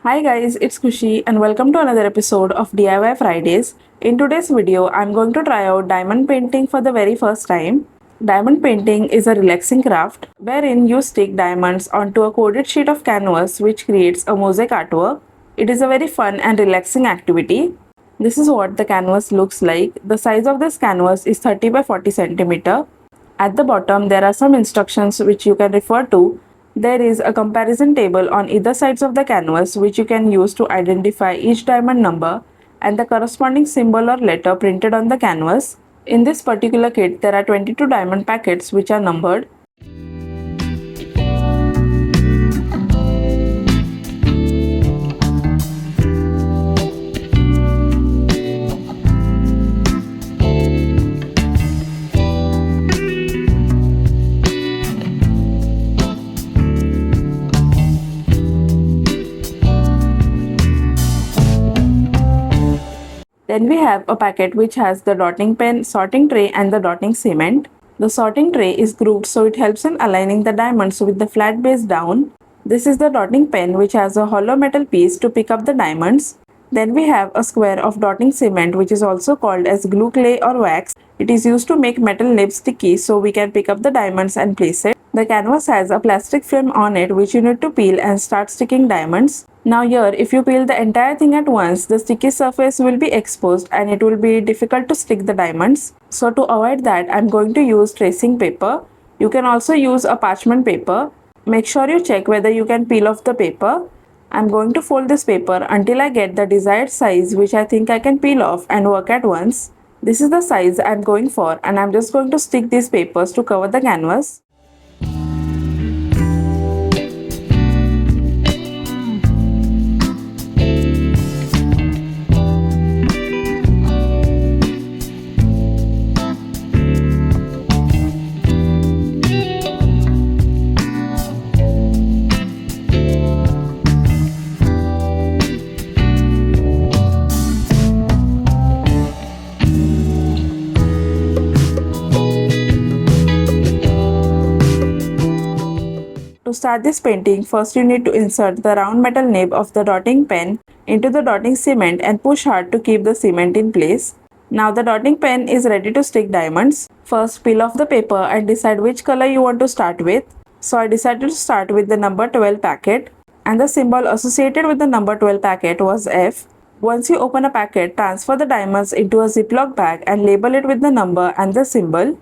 Hi guys, it's Khushi and welcome to another episode of DIY Fridays. In today's video, I'm going to try out diamond painting for the very first time. Diamond painting is a relaxing craft wherein you stick diamonds onto a coated sheet of canvas which creates a mosaic artwork. It is a very fun and relaxing activity. This is what the canvas looks like. The size of this canvas is 30 by 40 centimeter. At the bottom, there are some instructions which you can refer to. There is a comparison table on either sides of the canvas which you can use to identify each diamond number and the corresponding symbol or letter printed on the canvas. In this particular kit, there are 22 diamond packets which are numbered. Then we have a packet which has the dotting pen, sorting tray and the dotting cement. The sorting tray is grooved so it helps in aligning the diamonds with the flat base down. This is the dotting pen which has a hollow metal piece to pick up the diamonds. Then we have a square of dotting cement which is also called as glue clay or wax. It is used to make metal nibs sticky so we can pick up the diamonds and place it. The canvas has a plastic film on it which you need to peel and start sticking diamonds. Now here, if you peel the entire thing at once, the sticky surface will be exposed and it will be difficult to stick the diamonds. So to avoid that, I'm going to use tracing paper. You can also use a parchment paper. Make sure you check whether you can peel off the paper. I'm going to fold this paper until I get the desired size which I think I can peel off and work at once. This is the size I'm going for and I'm just going to stick these papers to cover the canvas. To start this painting, first you need to insert the round metal nib of the dotting pen into the dotting cement and push hard to keep the cement in place. Now the dotting pen is ready to stick diamonds. First peel off the paper and decide which color you want to start with. So I decided to start with the number 12 packet and the symbol associated with the number 12 packet was F. Once you open a packet, transfer the diamonds into a Ziploc bag and label it with the number and the symbol.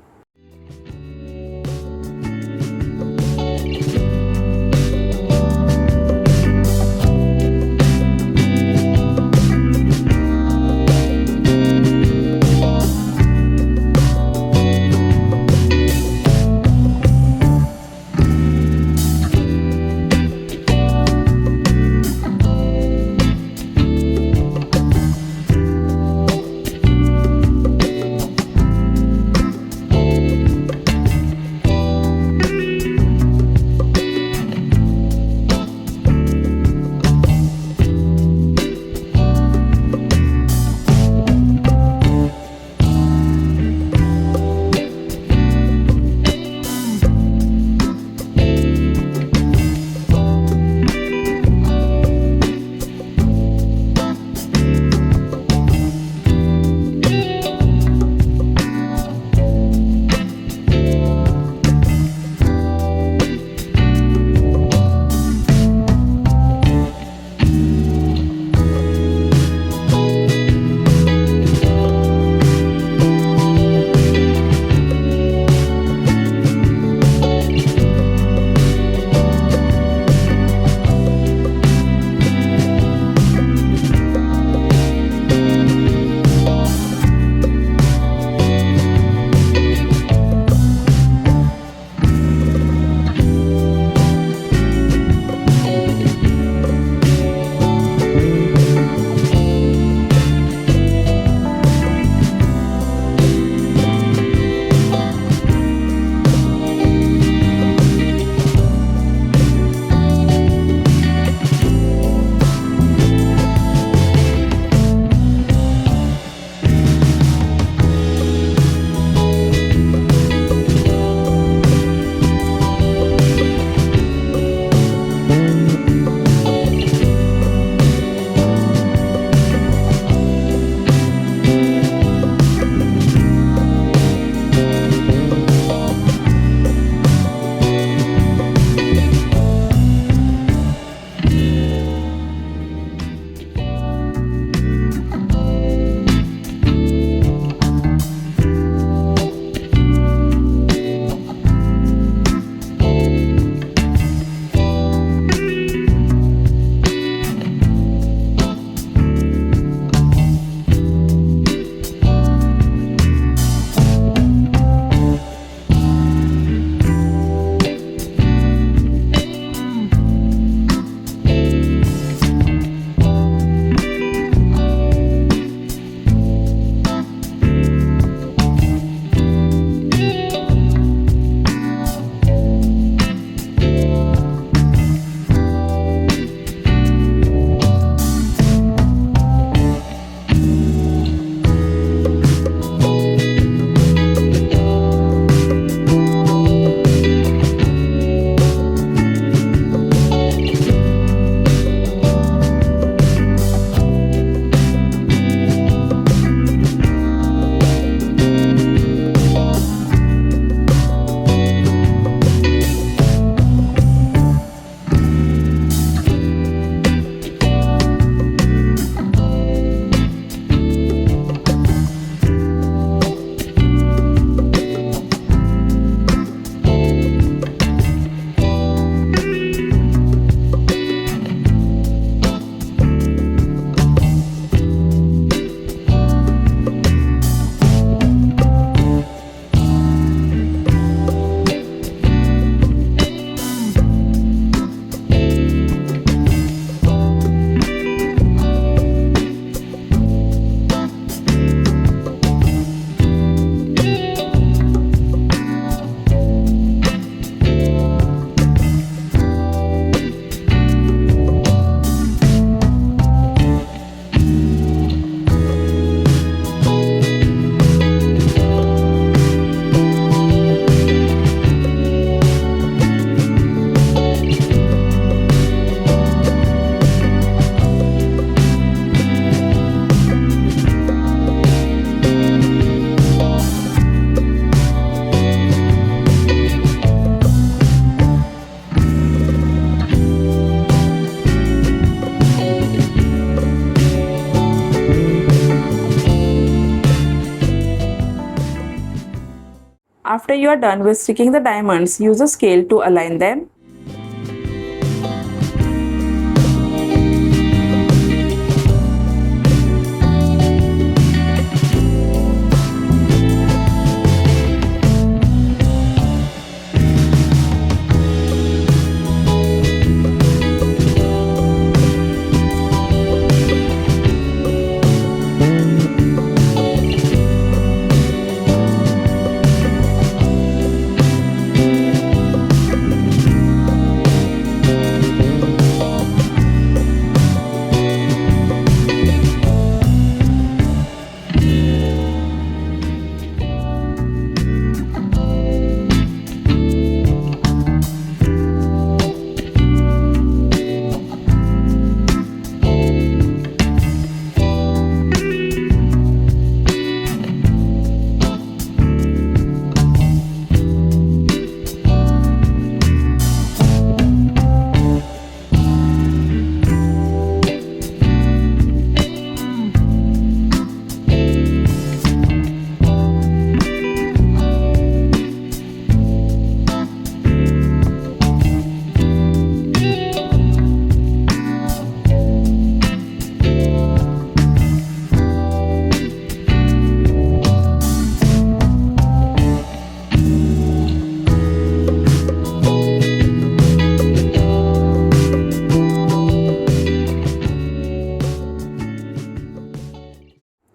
After you are done with sticking the diamonds, use a scale to align them.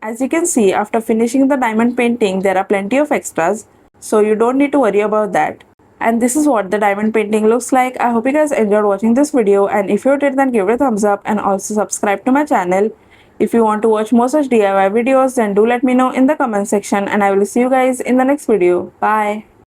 As you can see, after finishing the diamond painting, there are plenty of extras, so you don't need to worry about that. And this is what the diamond painting looks like. I hope you guys enjoyed watching this video, and if you did, then give it a thumbs up and also subscribe to my channel. If you want to watch more such DIY videos, then do let me know in the comment section, and I will see you guys in the next video. Bye.